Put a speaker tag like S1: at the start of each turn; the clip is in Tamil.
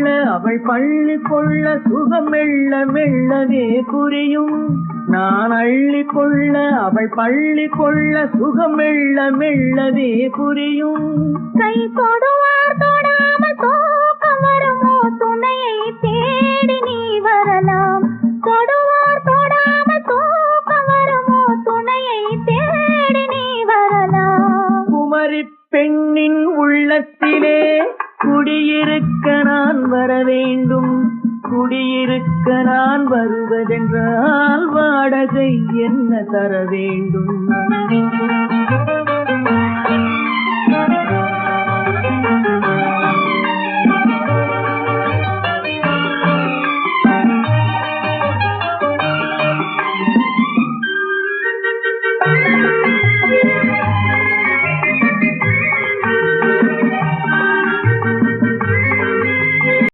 S1: அவள் பள்ளி கொள்ள சுகம் மெல்ல மெல்லவே புரியும். நான் அள்ளி கொள்ள அவள் பள்ளி கொள்ள சுகம் மெல்ல மெல்லவே புரியும்.
S2: கை தொடுவார் தொடாமல் தூக்கம் வருமோ, துணையை தேடி நீ வரலாம். தொடுவார் தொடாமல் தூக்கம் வருமோ, துணையை தேடி நீ வரலாம்.
S1: குமரி பெண்ணின் உள்ளத்திலே குடியிருக்க நான் வர வேண்டும். குடியிருக்க நான் வருவதென்றால் வாடகை என்ன தர வேண்டும்?